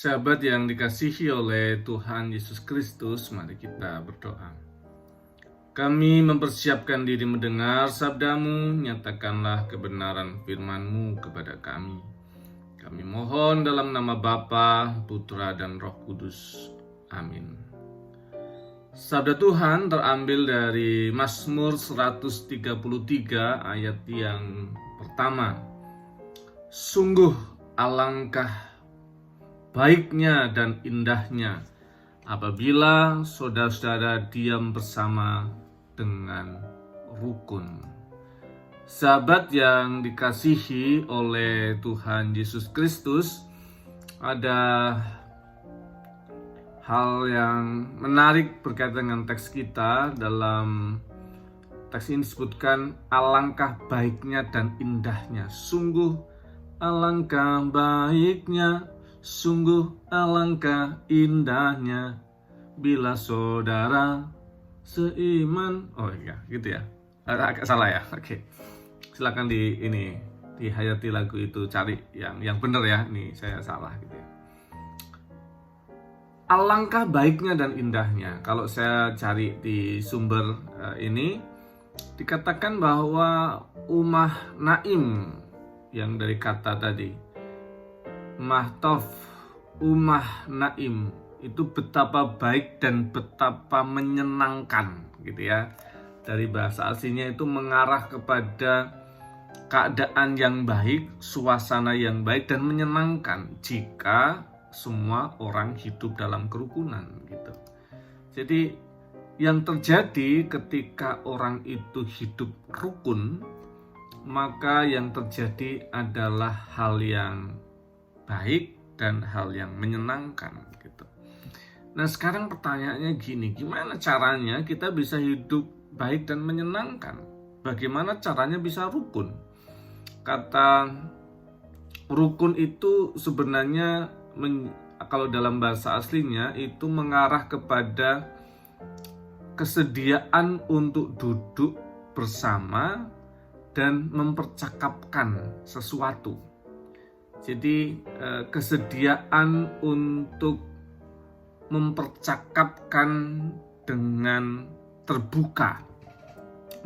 Sahabat yang dikasihi oleh Tuhan Yesus Kristus, mari kita berdoa. Kami mempersiapkan diri mendengar sabda-Mu, nyatakanlah kebenaran firman-Mu kepada kami. Kami mohon dalam nama Bapa, Putra, dan Roh Kudus. Amin. Sabda Tuhan terambil dari Mazmur 133 ayat yang pertama. Sungguh alangkah baiknya dan indahnya apabila saudara-saudara diam bersama dengan rukun. Sahabat yang dikasihi oleh Tuhan Yesus Kristus, ada hal yang menarik berkaitan dengan teks kita. Dalam teks ini disebutkan alangkah baiknya dan indahnya. Sungguh alangkah baiknya, sungguh alangkah indahnya bila saudara seiman. Oh iya, gitu ya. Agak salah ya. Oke. Silakan dihayati lagu itu, cari yang benar ya. Ini saya salah gitu ya. Alangkah baiknya dan indahnya. Kalau saya cari di sumber ini dikatakan bahwa Ummah Naim, yang dari kata tadi Mahtof, Ummah Naim, itu betapa baik dan betapa menyenangkan gitu ya. Dari bahasa aslinya itu mengarah kepada keadaan yang baik, suasana yang baik dan menyenangkan jika semua orang hidup dalam kerukunan gitu. Jadi yang terjadi ketika orang itu hidup rukun, maka yang terjadi adalah hal yang baik dan hal yang menyenangkan gitu. Nah, sekarang pertanyaannya gini, gimana caranya kita bisa hidup baik dan menyenangkan? Bagaimana caranya bisa rukun? Kata rukun itu sebenarnya kalau dalam bahasa aslinya itu mengarah kepada kesediaan untuk duduk bersama dan mempercakapkan sesuatu. Jadi kesediaan untuk mempercakapkan dengan terbuka,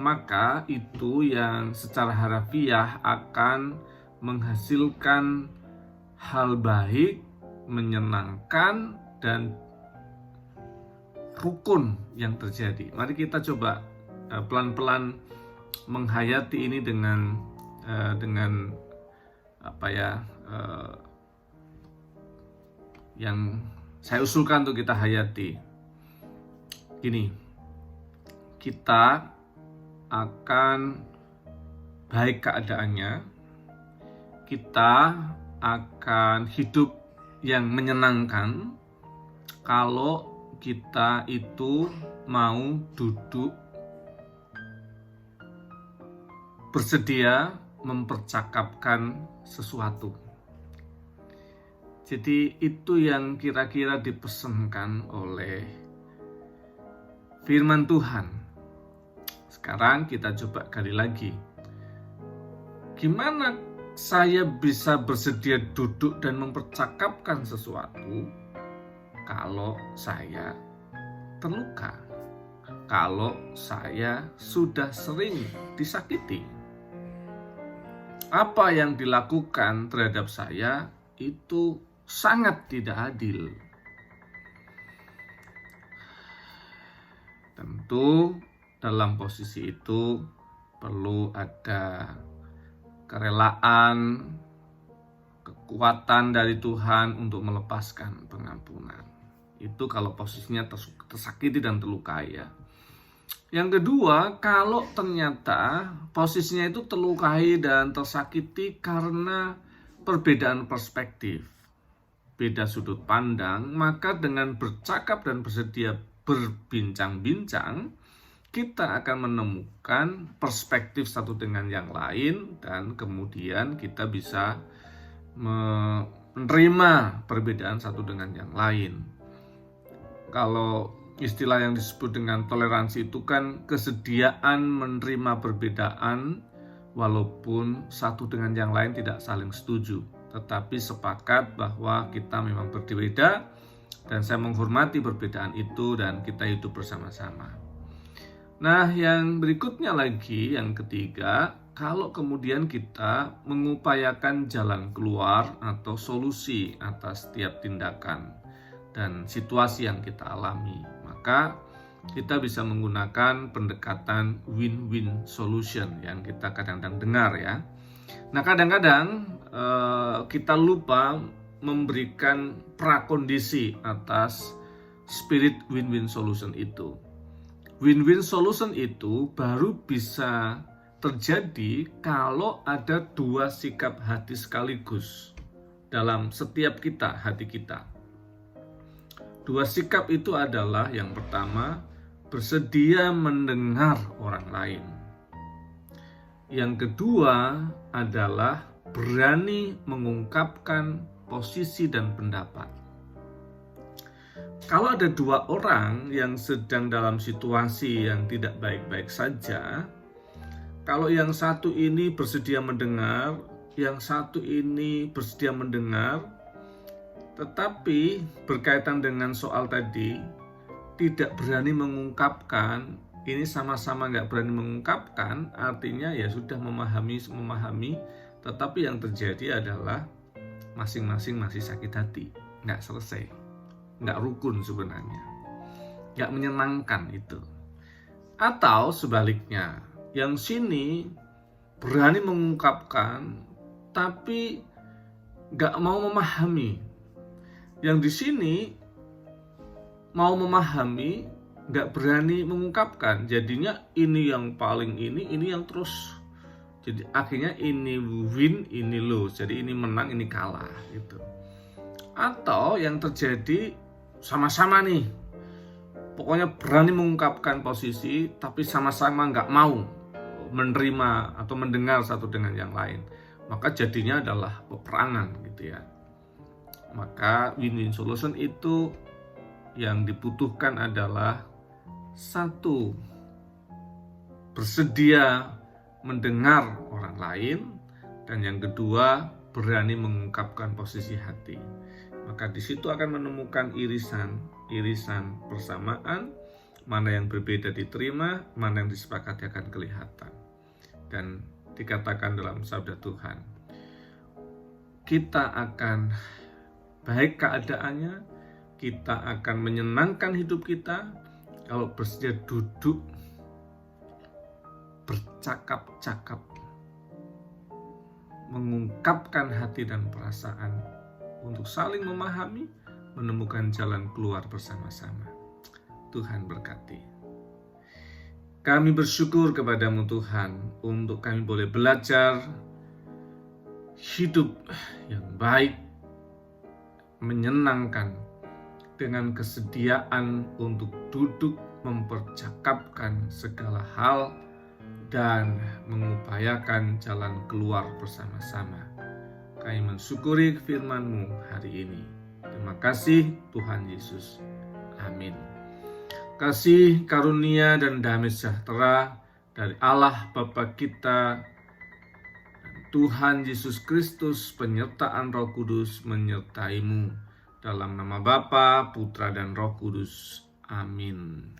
maka itu yang secara harafiah akan menghasilkan hal baik, menyenangkan, dan rukun yang terjadi. Mari kita coba pelan-pelan menghayati ini dengan yang saya usulkan untuk kita hayati. Gini, kita akan baik keadaannya, kita akan hidup yang menyenangkan kalau kita itu mau duduk bersedia mempercakapkan sesuatu. Jadi itu yang kira-kira dipesankan oleh firman Tuhan. Sekarang kita coba gali lagi. Gimana saya bisa bersedia duduk dan mempercakapkan sesuatu kalau saya terluka, kalau saya sudah sering disakiti? Apa yang dilakukan terhadap saya itu sangat tidak adil. Tentu dalam posisi itu perlu ada kerelaan, kekuatan dari Tuhan untuk melepaskan pengampunan. Itu kalau posisinya tersakiti dan terlukai ya. Yang kedua, kalau ternyata posisinya itu terlukai dan tersakiti karena perbedaan perspektif, beda sudut pandang, maka dengan bercakap dan bersedia berbincang-bincang, kita akan menemukan perspektif satu dengan yang lain dan kemudian kita bisa menerima perbedaan satu dengan yang lain. Kalau istilah yang disebut dengan toleransi itu kan kesediaan menerima perbedaan walaupun satu dengan yang lain tidak saling setuju. tetapi sepakat bahwa kita memang berbeda dan saya menghormati perbedaan itu dan kita hidup bersama-sama. Nah, yang berikutnya lagi, yang ketiga, kalau kemudian kita mengupayakan jalan keluar atau solusi atas setiap tindakan dan situasi yang kita alami, maka kita bisa menggunakan pendekatan win-win solution yang kita kadang-kadang dengar ya. Nah, kadang-kadang kita lupa memberikan prakondisi atas spirit win-win solution itu. Win-win solution itu baru bisa terjadi kalau ada dua sikap hati sekaligus dalam setiap hati kita. Dua sikap itu adalah yang pertama, bersedia mendengar orang lain. Yang kedua adalah berani mengungkapkan posisi dan pendapat. Kalau ada dua orang yang sedang dalam situasi yang tidak baik-baik saja, kalau yang satu ini bersedia mendengar, yang satu ini bersedia mendengar, tetapi berkaitan dengan soal tadi, tidak berani mengungkapkan, ini sama-sama nggak berani mengungkapkan, artinya ya sudah memahami, tetapi yang terjadi adalah masing-masing masih sakit hati, nggak selesai, nggak rukun sebenarnya, nggak menyenangkan itu. Atau sebaliknya, yang sini berani mengungkapkan, tapi nggak mau memahami. Yang di sini mau memahami, nggak berani mengungkapkan, jadinya ini yang paling ini yang terus, jadi akhirnya ini win, ini lose, jadi ini menang, ini kalah gitu. Atau yang terjadi sama-sama nih, pokoknya berani mengungkapkan posisi, tapi sama-sama nggak mau menerima atau mendengar satu dengan yang lain, maka jadinya adalah peperangan gitu ya. Maka win-win solution itu yang dibutuhkan adalah satu, bersedia mendengar orang lain, dan yang kedua, berani mengungkapkan posisi hati. Maka di situ akan menemukan irisan persamaan, mana yang berbeda diterima, mana yang disepakati akan kelihatan. Dan dikatakan dalam sabda Tuhan, kita akan baik keadaannya, kita akan menyenangkan hidup kita kalau bersedia duduk bercakap-cakap, mengungkapkan hati dan perasaan untuk saling memahami, menemukan jalan keluar bersama-sama. Tuhan berkati. Kami bersyukur kepadamu Tuhan untuk kami boleh belajar hidup yang baik, menyenangkan, dengan kesediaan untuk duduk mempercakapkan segala hal dan mengupayakan jalan keluar bersama-sama. Kami mensyukuri firman-Mu hari ini. Terima kasih Tuhan Yesus. Amin. Kasih, karunia, dan damai sejahtera dari Allah Bapa kita, Tuhan Yesus Kristus, penyertaan Roh Kudus menyertai-Mu. Dalam nama Bapa, Putra, dan Roh Kudus. Amin.